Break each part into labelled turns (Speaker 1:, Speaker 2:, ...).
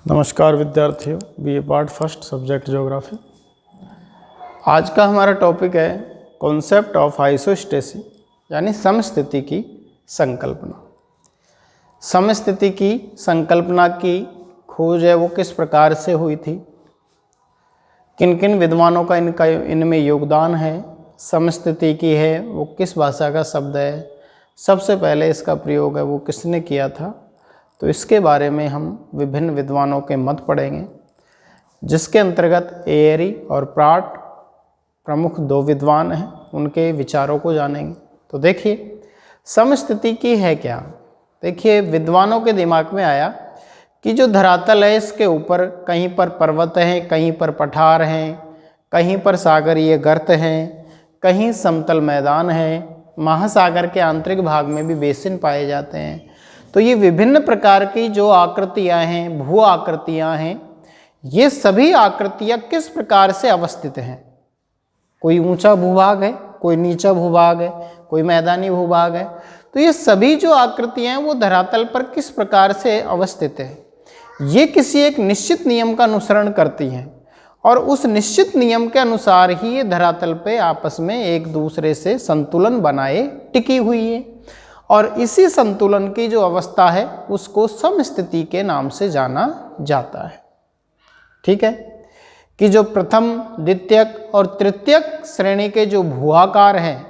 Speaker 1: नमस्कार विद्यार्थियों, BA part first subject geography. आज का हमारा टॉपिक है कॉन्सेप्ट ऑफ आइसोस्टेसी यानी समस्थिति की संकल्पना। समस्थिति की संकल्पना की खोज है वो किस प्रकार से हुई थी, किन किन विद्वानों का इनमें योगदान है, समस्थिति की है वो किस भाषा का शब्द है, सबसे पहले इसका प्रयोग है वो किसने किया था, तो इसके बारे में हम विभिन्न विद्वानों के मत पढ़ेंगे, जिसके अंतर्गत एयरी और प्राट प्रमुख दो विद्वान हैं, उनके विचारों को जानेंगे। तो देखिए समस्थिति की है क्या। देखिए विद्वानों के दिमाग में आया कि जो धरातल है इसके ऊपर कहीं पर पर्वत हैं, कहीं पर पठार हैं, कहीं पर सागरीय गर्त हैं, कहीं समतल मैदान हैं, महासागर के आंतरिक भाग में भी बेसिन पाए जाते हैं। तो ये विभिन्न प्रकार की जो आकृतियां हैं, भू आकृतियां हैं, ये सभी आकृतियां किस प्रकार से अवस्थित हैं। कोई ऊंचा भूभाग है, कोई नीचा भूभाग है, कोई मैदानी भूभाग है। तो ये सभी जो आकृतियां हैं वो धरातल पर किस प्रकार से अवस्थित है, ये किसी एक निश्चित नियम का अनुसरण करती हैं और उस निश्चित नियम के अनुसार ही ये धरातल पे आपस में एक दूसरे से संतुलन बनाए टिकी हुई है। और इसी संतुलन की जो अवस्था है उसको समस्थिति के नाम से जाना जाता है। ठीक है कि जो प्रथम, द्वितीयक और तृतीयक श्रेणी के जो भूआकार हैं,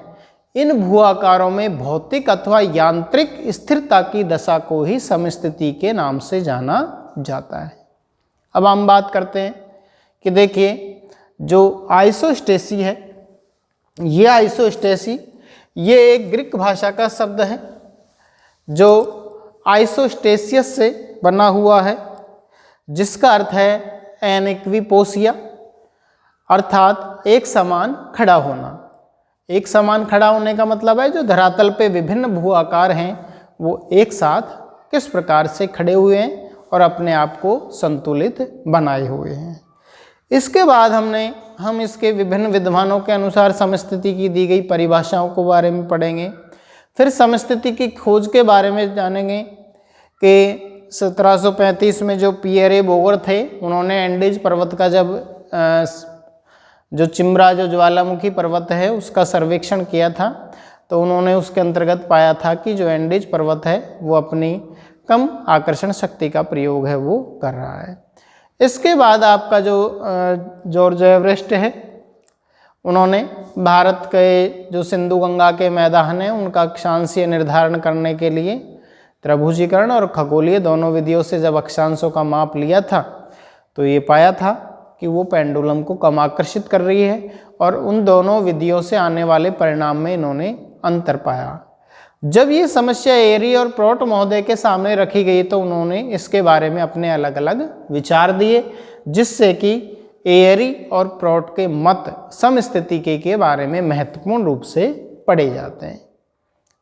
Speaker 1: इन भूआकारों में भौतिक अथवा यांत्रिक स्थिरता की दशा को ही समस्थिति के नाम से जाना जाता है। अब हम बात करते हैं कि देखिए जो आइसोस्टेसी है, ये आइसोस्टेसी ये एक ग्रीक भाषा का शब्द है जो आइसोस्टेसियस से बना हुआ है, जिसका अर्थ है एनइक्विपोसिया, अर्थात एक समान खड़ा होना। एक समान खड़ा होने का मतलब है जो धरातल पे विभिन्न भू आकार हैं वो एक साथ किस प्रकार से खड़े हुए हैं और अपने आप को संतुलित बनाए हुए हैं। इसके बाद हम इसके विभिन्न विद्वानों के अनुसार समस्थिति की दी गई परिभाषाओं के बारे में पढ़ेंगे। फिर समस्थिति की खोज के बारे में जानेंगे कि 1735 में जो पियरे बोगर थे, उन्होंने एंडीज पर्वत का जब जो चिम्ब्रा जो ज्वालामुखी पर्वत है उसका सर्वेक्षण किया था, तो उन्होंने उसके अंतर्गत पाया था कि जो एंडीज पर्वत है वो अपनी कम आकर्षण शक्ति का प्रयोग है वो कर रहा है। इसके बाद आपका जो जॉर्ज एवरेस्ट है, उन्होंने भारत के जो सिंधु गंगा के मैदान हैं उनका अक्षांशीय निर्धारण करने के लिए त्रिभुजीकरण और खगोलीय दोनों विधियों से जब अक्षांशों का माप लिया था तो ये पाया था कि वो पेंडुलम को कम आकर्षित कर रही है, और उन दोनों विधियों से आने वाले परिणाम में इन्होंने अंतर पाया। जब ये समस्या एरी और प्रॉट महोदय के सामने रखी गई तो उन्होंने इसके बारे में अपने अलग अलग विचार दिए, जिससे कि एरी और प्रॉट के मत समस्थिति के बारे में महत्वपूर्ण रूप से पढ़े जाते हैं।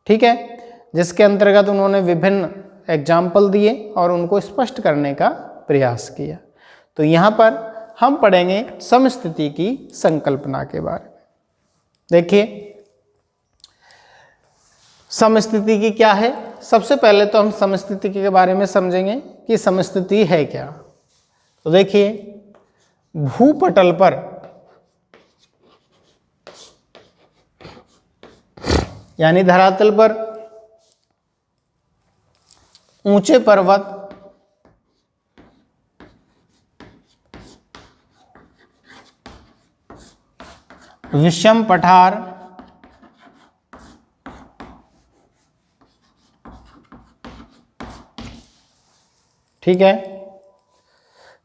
Speaker 1: ठीक है, जिसके अंतर्गत उन्होंने विभिन्न एग्जाम्पल दिए और उनको स्पष्ट करने का प्रयास किया। तो यहाँ पर हम पढ़ेंगे समस्थिति की संकल्पना के बारे में। देखिए समस्थिति की क्या है। सबसे पहले तो हम समस्थिति के बारे में समझेंगे कि समस्थिति है क्या। तो देखिए भूपटल पर यानी धरातल पर ऊंचे पर्वत, विषम पठार, ठीक है,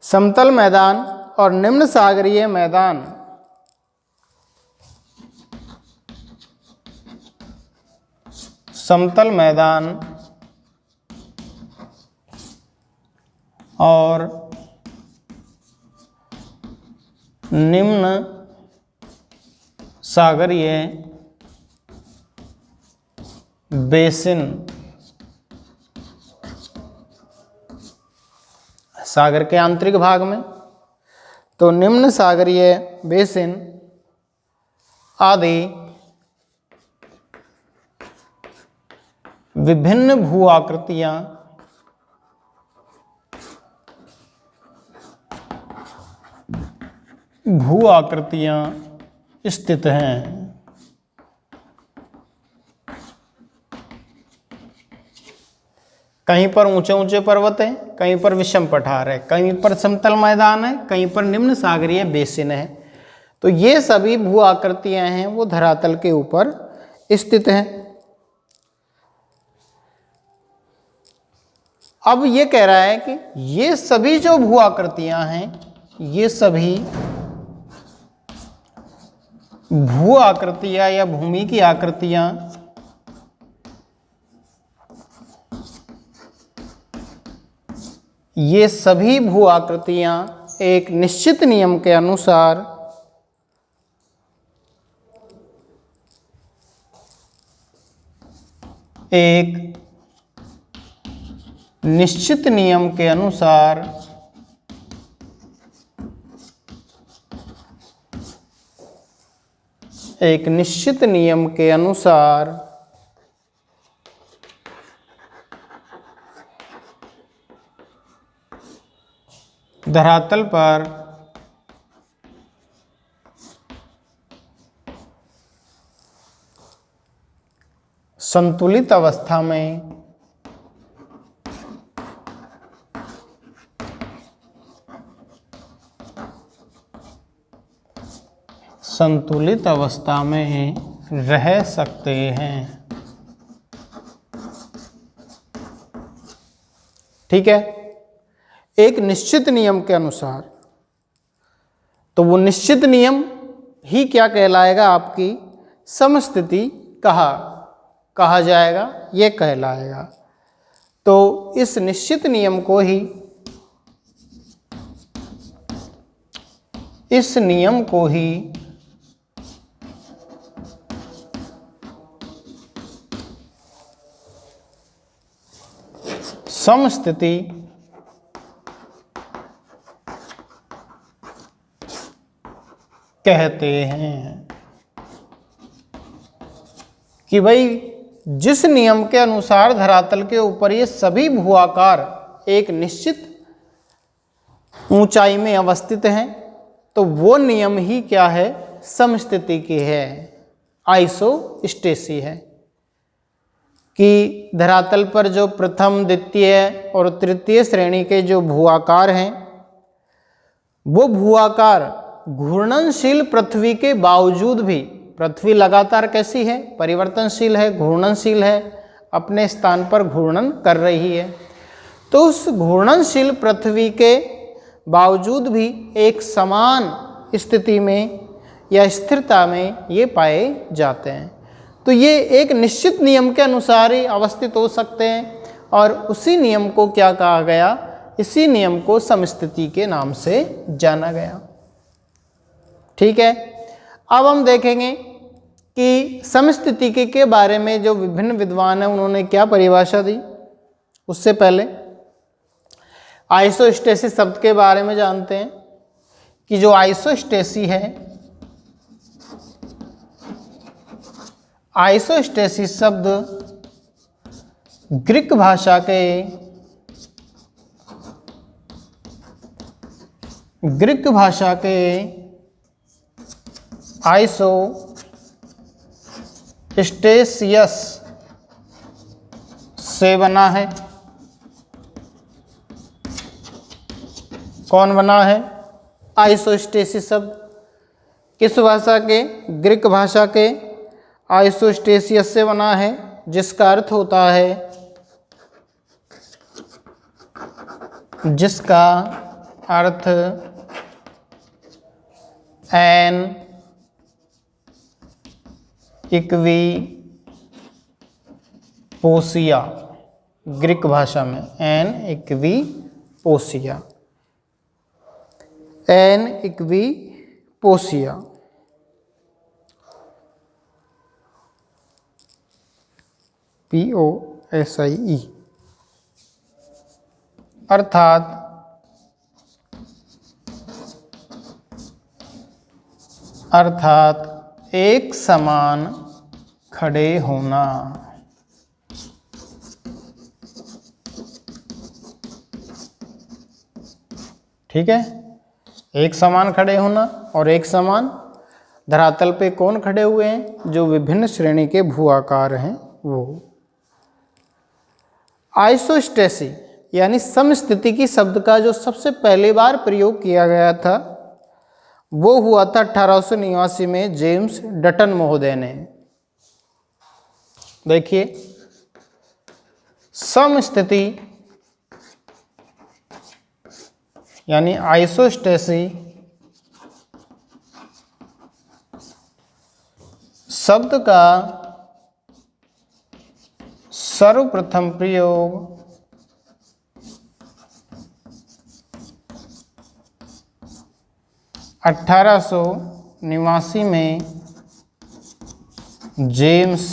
Speaker 1: समतल मैदान और निम्न सागरीय मैदान समतल मैदान और निम्न सागरीय बेसिन, सागर के आंतरिक भाग में तो निम्न सागरीय बेसिन आदि विभिन्न भू आकृतियां भू आकृतियां स्थित हैं। कहीं पर ऊंचे ऊंचे पर्वत हैं, कहीं पर विषम पठार है, कहीं पर समतल मैदान है, कहीं पर निम्न सागरीय बेसिन है। तो ये सभी भू आकृतियां हैं वो धरातल के ऊपर स्थित हैं। अब ये कह रहा है कि ये सभी जो भू आकृतियां हैं, ये सभी भू आकृतियां या भूमि की आकृतियां ये सभी भू आकृतियां एक निश्चित नियम के अनुसार एक निश्चित नियम के अनुसार एक निश्चित नियम के अनुसार धरातल पर संतुलित अवस्था में संतुलित अवस्था में रह सकते हैं। ठीक है, एक निश्चित नियम के अनुसार। तो वो निश्चित नियम ही क्या कहलाएगा, आपकी समस्थिति कहा जाएगा, ये कहलाएगा। तो इस निश्चित नियम को ही समस्थिति कहते हैं। कि भाई जिस नियम के अनुसार धरातल के ऊपर ये सभी भूआकार एक निश्चित ऊंचाई में अवस्थित हैं, तो वो नियम ही क्या है, समस्थिति की है, आइसोस्टेसी है। कि धरातल पर जो प्रथम, द्वितीय और तृतीय श्रेणी के जो भूआकार हैं, वो भूआकार घूर्णनशील पृथ्वी के बावजूद भी, पृथ्वी लगातार कैसी है, परिवर्तनशील है, घूर्णनशील है, अपने स्थान पर घूर्णन कर रही है। तो उस घूर्णनशील पृथ्वी के बावजूद भी एक समान स्थिति में या स्थिरता में ये पाए जाते हैं। तो ये एक निश्चित नियम के अनुसार ही अवस्थित हो सकते हैं, और उसी नियम को क्या कहा गया, इसी नियम को समस्थिति के नाम से जाना गया। ठीक है, अब हम देखेंगे कि समस्थिति के बारे में जो विभिन्न विद्वान हैं उन्होंने क्या परिभाषा दी। उससे पहले आइसोस्टेसिस शब्द के बारे में जानते हैं कि जो आइसोस्टेसी है, आइसोस्टेसिस शब्द ग्रीक भाषा के आइसोस्टेसियस से बना है। कौन बना है? आइसोस्टेसिस शब्द किस भाषा के? ग्रीक भाषा के आइसोस्टेसियस से बना है, जिसका अर्थ होता है, जिसका अर्थ एन इक्वी पोसिया, ग्रीक भाषा में एन इक्वी पोसिया, एन इक्वी पोसिया। POSIE अर्थात एक समान खड़े होना। ठीक है, एक समान खड़े होना और एक समान धरातल पे कौन खड़े हुए हैं, जो विभिन्न श्रेणी के भू आकार हैं वो। आइसोस्टेसी यानी समस्थितिकी शब्द का जो सबसे पहली बार प्रयोग किया गया था वो हुआ था 1889 में जेम्स डटन महोदय ने। देखिए, समस्थिति यानी आइसोस्टेसी शब्द का सर्वप्रथम प्रयोग 1889 में जेम्स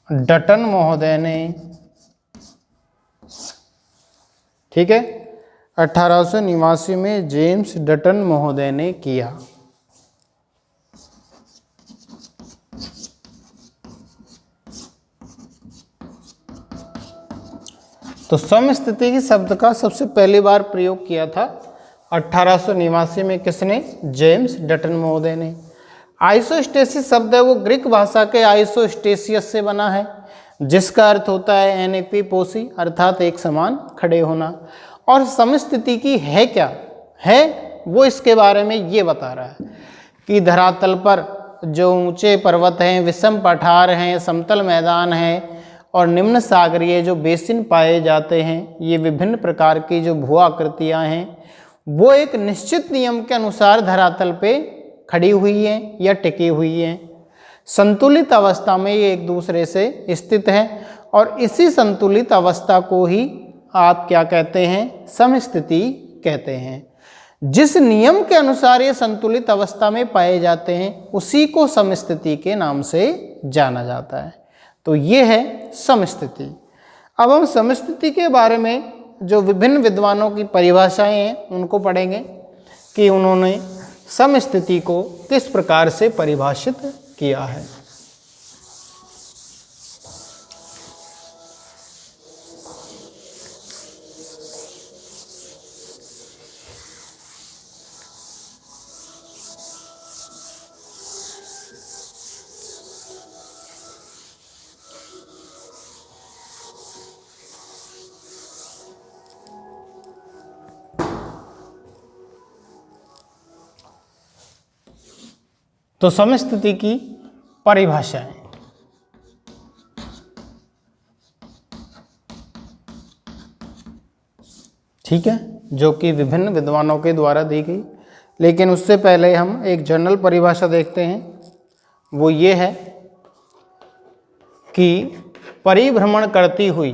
Speaker 1: डटन महोदय ने, ठीक है, 1889 में जेम्स डटन महोदय ने किया। तो समस्थितिकी शब्द का सबसे पहली बार प्रयोग किया था 1889 में किसने? जेम्स डटन महोदय ने। आइसोस्टेसिस शब्द है वो ग्रीक भाषा के आइसोस्टेसियस से बना है, जिसका अर्थ होता है एनेक्विपोसी, अर्थात एक समान खड़े होना। और समस्थितिकी है क्या है, वो इसके बारे में ये बता रहा है कि धरातल पर जो ऊंचे पर्वत हैं, विषम पठार हैं, समतल मैदान हैं और निम्न सागरीय जो बेसिन पाए जाते हैं, ये विभिन्न प्रकार की जो भू आकृतियाँ हैं वो एक निश्चित नियम के अनुसार धरातल पे खड़ी हुई हैं या टिकी हुई हैं। संतुलित अवस्था में ये एक दूसरे से स्थित है और इसी संतुलित अवस्था को ही आप क्या कहते हैं? समस्थिति कहते हैं। जिस नियम के अनुसार ये संतुलित अवस्था में पाए जाते हैं उसी को समस्थिति के नाम से जाना जाता है। तो ये है समस्थिति। अब हम समस्थिति के बारे में जो विभिन्न विद्वानों की परिभाषाएं हैं उनको पढ़ेंगे कि उन्होंने समस्थिति को किस प्रकार से परिभाषित किया है। तो समस्थिति की परिभाषाएं, ठीक है, जो कि विभिन्न विद्वानों के द्वारा दी गई। लेकिन उससे पहले हम एक जनरल परिभाषा देखते हैं। वो ये है कि परिभ्रमण करती हुई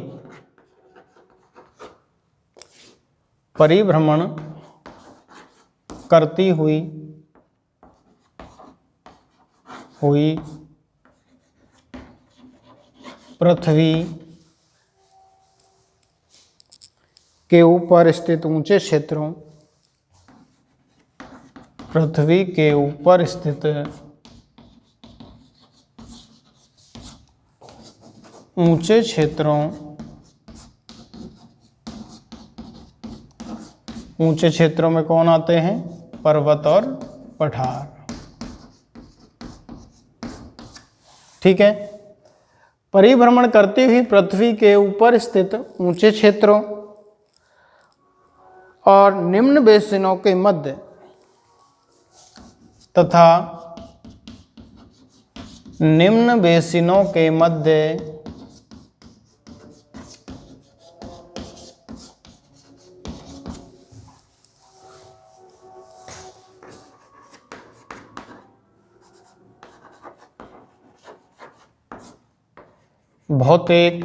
Speaker 1: पृथ्वी के ऊपर स्थित ऊंचे क्षेत्रों, पृथ्वी के ऊपर स्थित ऊंचे क्षेत्रों, ऊंचे क्षेत्रों में कौन आते हैं? पर्वत और पठार, ठीक है। परिभ्रमण करती हुई पृथ्वी के ऊपर स्थित ऊंचे क्षेत्रों और निम्न बेसिनों के मध्य तथा निम्न बेसिनों के मध्य भौतिक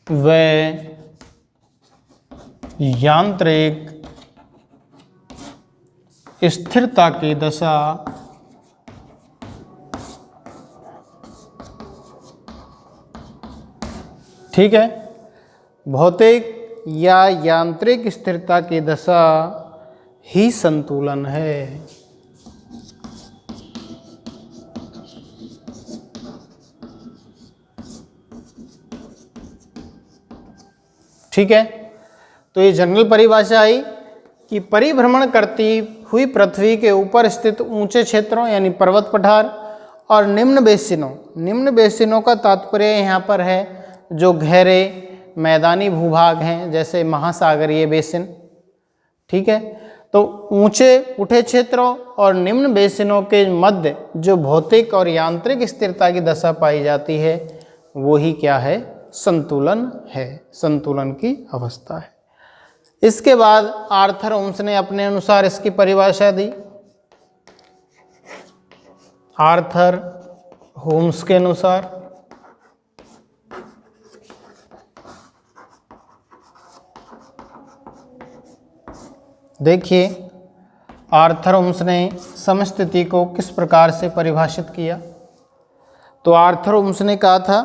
Speaker 1: व यांत्रिक स्थिरता की दशा ठीक है, भौतिक या यांत्रिक स्थिरता की दशा ही संतुलन है। ठीक है, तो ये जनरल परिभाषा आई कि परिभ्रमण करती हुई पृथ्वी के ऊपर स्थित ऊंचे क्षेत्रों यानी पर्वत पठार और निम्न बेसिनों का तात्पर्य यहाँ पर है जो गहरे मैदानी भूभाग हैं, जैसे महासागरीय बेसिन। ठीक है, तो ऊंचे उठे क्षेत्रों और निम्न बेसिनों के मध्य जो भौतिक और यांत्रिक स्थिरता की दशा पाई जाती है वो ही क्या है, संतुलन है, संतुलन की अवस्था है। इसके बाद आर्थर होम्स ने अपने अनुसार इसकी परिभाषा दी। आर्थर होम्स के अनुसार देखिए आर्थर होम्स ने समस्थिति को किस प्रकार से परिभाषित किया। तो आर्थर होम्स ने कहा था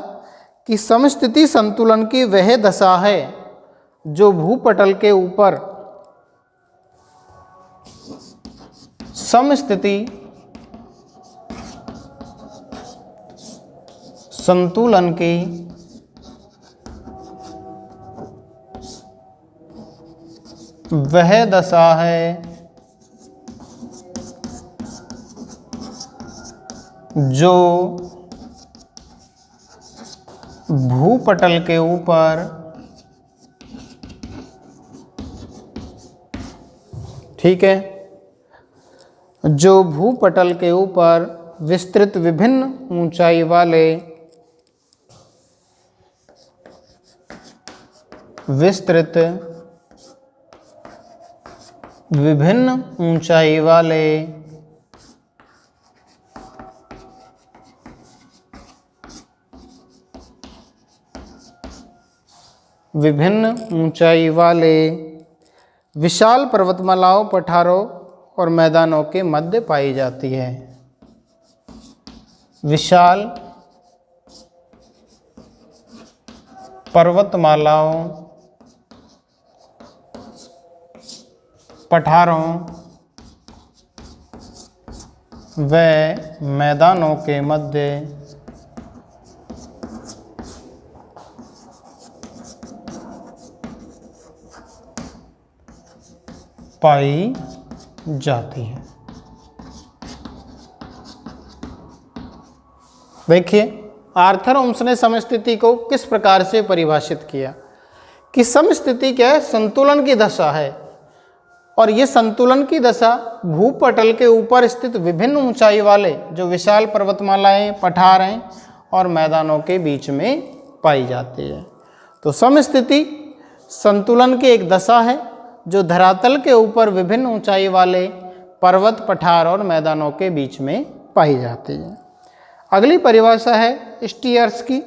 Speaker 1: कि समस्थिति संतुलन की वह दशा है जो भूपटल के ऊपर समस्थिति संतुलन की वह दशा है जो भूपटल के ऊपर ठीक है, जो भूपटल के ऊपर विस्तृत विभिन्न ऊंचाई वाले विभिन्न ऊंचाई वाले विशाल पर्वतमालाओं, पठारों और मैदानों के मध्य पाई जाती है। विशाल पर्वतमालाओं, पठारों व मैदानों के मध्य पाई जाती है। देखिए आर्थर होम्स ने समस्थिति को किस प्रकार से परिभाषित किया कि समस्थिति क्या है, संतुलन की दशा है, और ये संतुलन की दशा भूपटल के ऊपर स्थित विभिन्न ऊंचाई वाले जो विशाल पर्वतमालाएं, पठार हैं और मैदानों के बीच में पाई जाती है। तो समस्थिति संतुलन की एक दशा है जो धरातल के ऊपर विभिन्न ऊंचाई वाले पर्वत, पठार और मैदानों के बीच में पाई जाती है। अगली परिभाषा है स्टीयर्स की,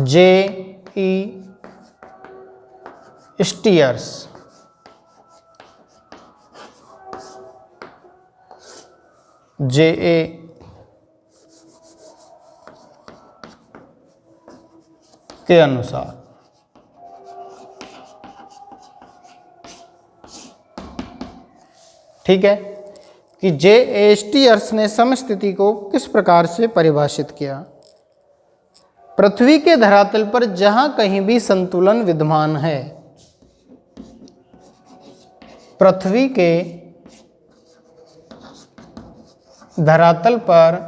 Speaker 1: J.E. स्टीयर्स। J.A. के अनुसार ठीक है कि J.A. स्टीयर्स ने समस्थिति को किस प्रकार से परिभाषित किया। पृथ्वी के धरातल पर जहां कहीं भी संतुलन विद्यमान है, पृथ्वी के धरातल पर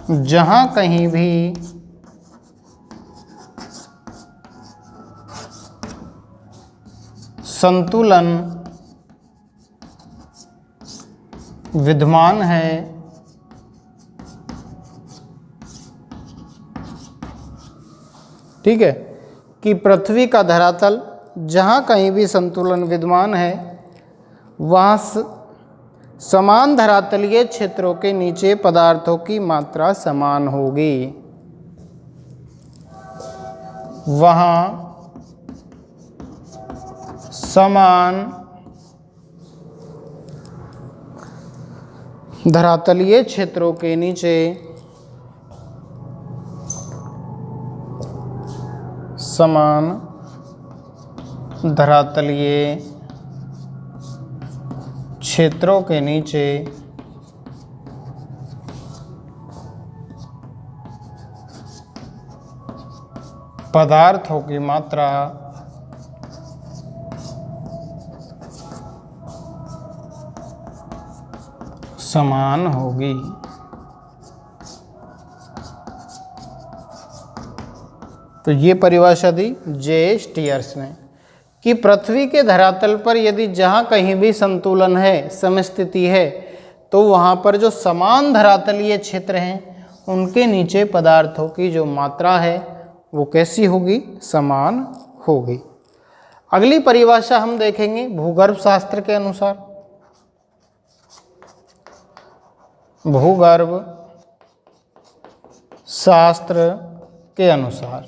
Speaker 1: जहां कहीं भी संतुलन विद्यमान है, ठीक है कि पृथ्वी का धरातल जहाँ कहीं भी संतुलन विद्यमान है वहाँ समान धरातलीय क्षेत्रों के नीचे पदार्थों की मात्रा समान होगी। वहाँ समान धरातलीय क्षेत्रों के नीचे समान धरातलीय क्षेत्रों के नीचे पदार्थों की मात्रा समान होगी। तो ये परिभाषा दी जे स्टीयर्स ने कि पृथ्वी के धरातल पर यदि जहाँ कहीं भी संतुलन है, समस्थिति है, तो वहाँ पर जो समान धरातलीय क्षेत्र हैं उनके नीचे पदार्थों की जो मात्रा है वो कैसी होगी? समान होगी। अगली परिभाषा हम देखेंगे भूगर्भ शास्त्र के अनुसार। भूगर्भ शास्त्र के अनुसार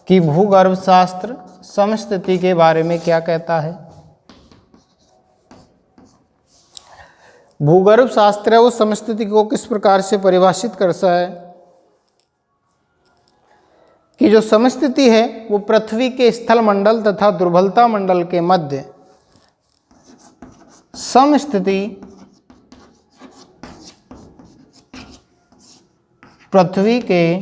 Speaker 1: कि भूगर्भ शास्त्र समस्थिति के बारे में क्या कहता है। भूगर्भ शास्त्र है वो समस्थिति को किस प्रकार से परिभाषित करता है कि जो समस्थिति है वो पृथ्वी के स्थल मंडल तथा दुर्बलता मंडल के मध्य समस्थिति पृथ्वी के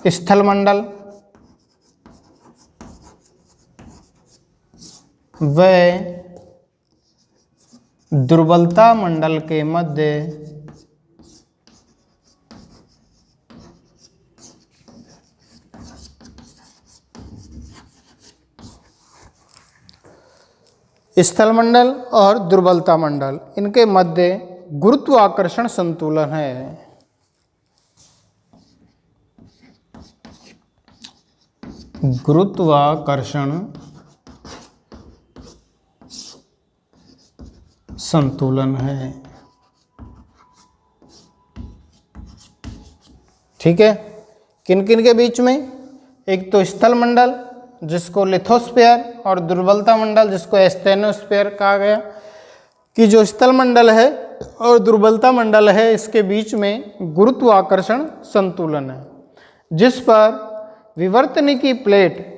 Speaker 1: स्थल मंडल व दुर्बलता मंडल के मध्य स्थल मंडल और दुर्बलता मंडल इनके मध्य गुरुत्वाकर्षण संतुलन है। गुरुत्वाकर्षण संतुलन है। ठीक है, किन किन के बीच में? एक तो स्थल मंडल जिसको लिथोस्फीयर और दुर्बलता मंडल जिसको एस्थेनोस्फीयर कहा गया कि जो स्थल मंडल है और दुर्बलता मंडल है इसके बीच में गुरुत्वाकर्षण संतुलन है, जिस पर विवर्तनिकी प्लेट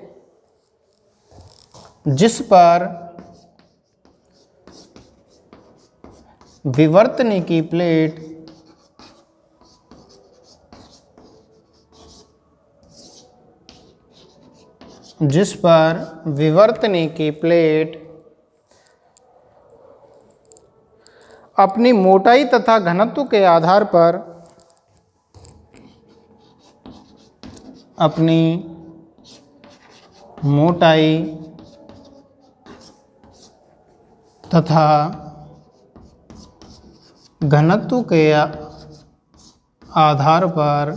Speaker 1: अपनी मोटाई तथा घनत्व के आधार पर अपनी मोटाई तथा घनत्व के आधार पर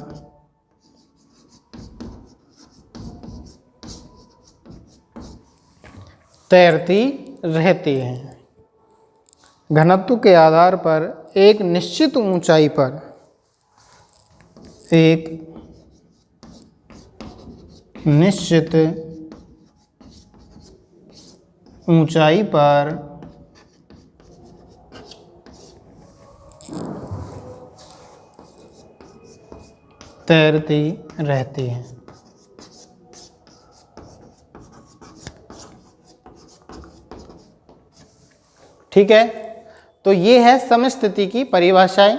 Speaker 1: तैरती रहती हैं। घनत्व के आधार पर एक निश्चित ऊंचाई पर तैरती रहती हैं। ठीक है, तो ये है समस्थिति की परिभाषाएं।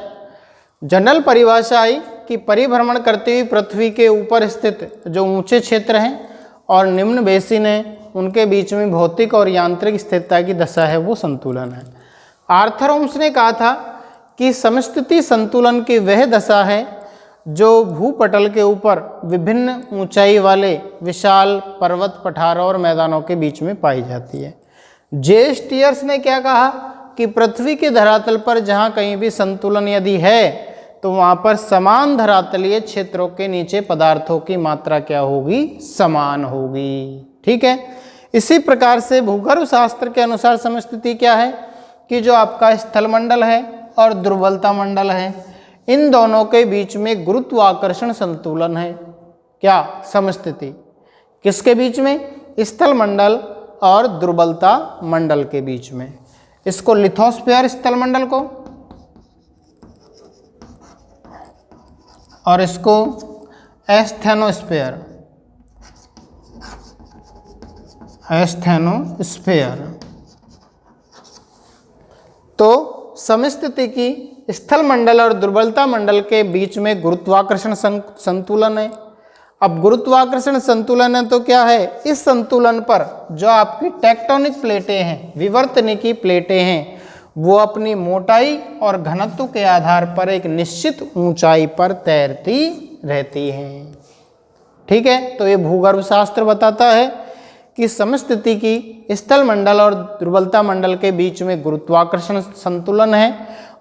Speaker 1: जनरल परिभाषा आई कि परिभ्रमण करती हुई पृथ्वी के ऊपर स्थित जो ऊंचे क्षेत्र हैं और निम्न बेसिन हैं उनके बीच में भौतिक और यांत्रिक स्थिरता की दशा है वो संतुलन है। आर्थर होम्स ने कहा था कि समस्थिति संतुलन की वह दशा है जो भूपटल के ऊपर विभिन्न ऊंचाई वाले विशाल पर्वत पठारों और मैदानों के बीच में पाई जाती है। जे स्टीयर्स ने क्या कहा कि पृथ्वी के धरातल पर जहाँ कहीं भी संतुलन यदि है तो वहाँ पर समान धरातलीय क्षेत्रों के नीचे पदार्थों की मात्रा क्या होगी? समान होगी। ठीक है, इसी प्रकार से भूगर्भ शास्त्र के अनुसार समस्थिति क्या है कि जो आपका स्थल मंडल है और दुर्बलता मंडल है इन दोनों के बीच में गुरुत्वाकर्षण संतुलन है। क्या? समस्थिति किसके बीच में? स्थल मंडल और दुर्बलता मंडल के बीच में। इसको लिथोस्फीयर स्थल मंडल को और इसको एस्थेनोस्फीयर तो समस्थिति की स्थल मंडल और दुर्बलता मंडल के बीच में गुरुत्वाकर्षण संतुलन है। अब गुरुत्वाकर्षण संतुलन है तो क्या है, इस संतुलन पर जो आपकी टेक्टोनिक प्लेटें हैं, विवर्तनिकी प्लेटें हैं, वो अपनी मोटाई और घनत्व के आधार पर एक निश्चित ऊंचाई पर तैरती रहती हैं। ठीक है, तो ये भूगर्भ शास्त्र बताता है कि समस्थिति की स्थल मंडल और दुर्बलता मंडल के बीच में गुरुत्वाकर्षण संतुलन है,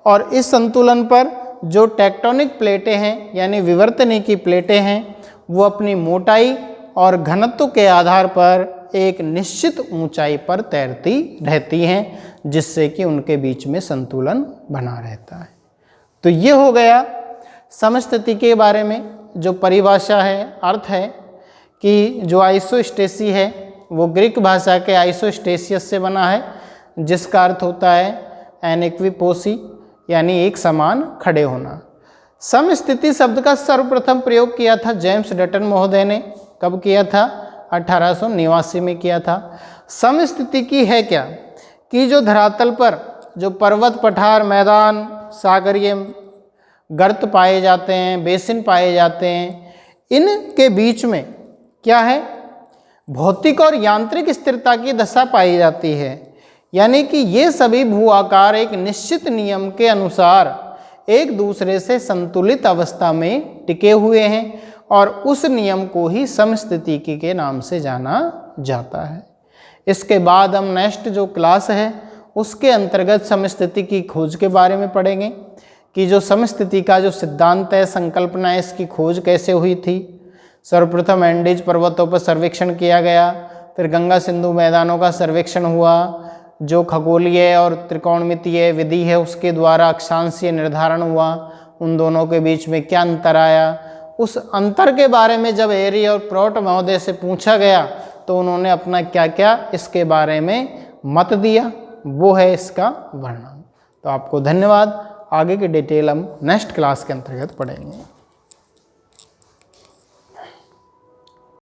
Speaker 1: और इस संतुलन पर जो टेक्टोनिक प्लेटें हैं यानी विवर्तनिकी प्लेटें हैं, वो अपनी मोटाई और घनत्व के आधार पर एक निश्चित ऊंचाई पर तैरती रहती हैं, जिससे कि उनके बीच में संतुलन बना रहता है। तो ये हो गया समस्थिति के बारे में जो परिभाषा है, अर्थ है कि जो आइसोस्टेसी है वो ग्रीक भाषा के आइसोस्टेसियस से बना है, जिसका अर्थ होता है एनइक्विपोसी यानी एक समान खड़े होना। समस्थिति शब्द का सर्वप्रथम प्रयोग किया था जेम्स डटन महोदय ने। कब किया था? 1889 में किया था। समस्थिति की है क्या कि जो धरातल पर जो पर्वत, पठार, मैदान, सागरीय गर्त पाए जाते हैं, बेसिन पाए जाते हैं, इनके बीच में क्या है, भौतिक और यांत्रिक स्थिरता की दशा पाई जाती है। यानी कि ये सभी भू आकार एक निश्चित नियम के अनुसार एक दूसरे से संतुलित अवस्था में टिके हुए हैं, और उस नियम को ही समस्थितिकी के नाम से जाना जाता है। इसके बाद हम नेक्स्ट जो क्लास है उसके अंतर्गत समस्थिति की खोज के बारे में पढ़ेंगे कि जो समस्थिति का जो सिद्धांत है, संकल्पना है, इसकी खोज कैसे हुई थी। सर्वप्रथम एंडीज पर्वतों पर सर्वेक्षण किया गया, फिर गंगा सिंधु मैदानों का सर्वेक्षण हुआ, जो खगोलीय और त्रिकोणमितीय विधि है उसके द्वारा अक्षांशीय निर्धारण हुआ, उन दोनों के बीच में क्या अंतर आया, उस अंतर के बारे में जब एरी और प्रॉट महोदय से पूछा गया तो उन्होंने अपना क्या क्या इसके बारे में मत दिया, वो है इसका वर्णन। तो आपको धन्यवाद। आगे की डिटेल हम नेक्स्ट क्लास के अंतर्गत पढ़ेंगे।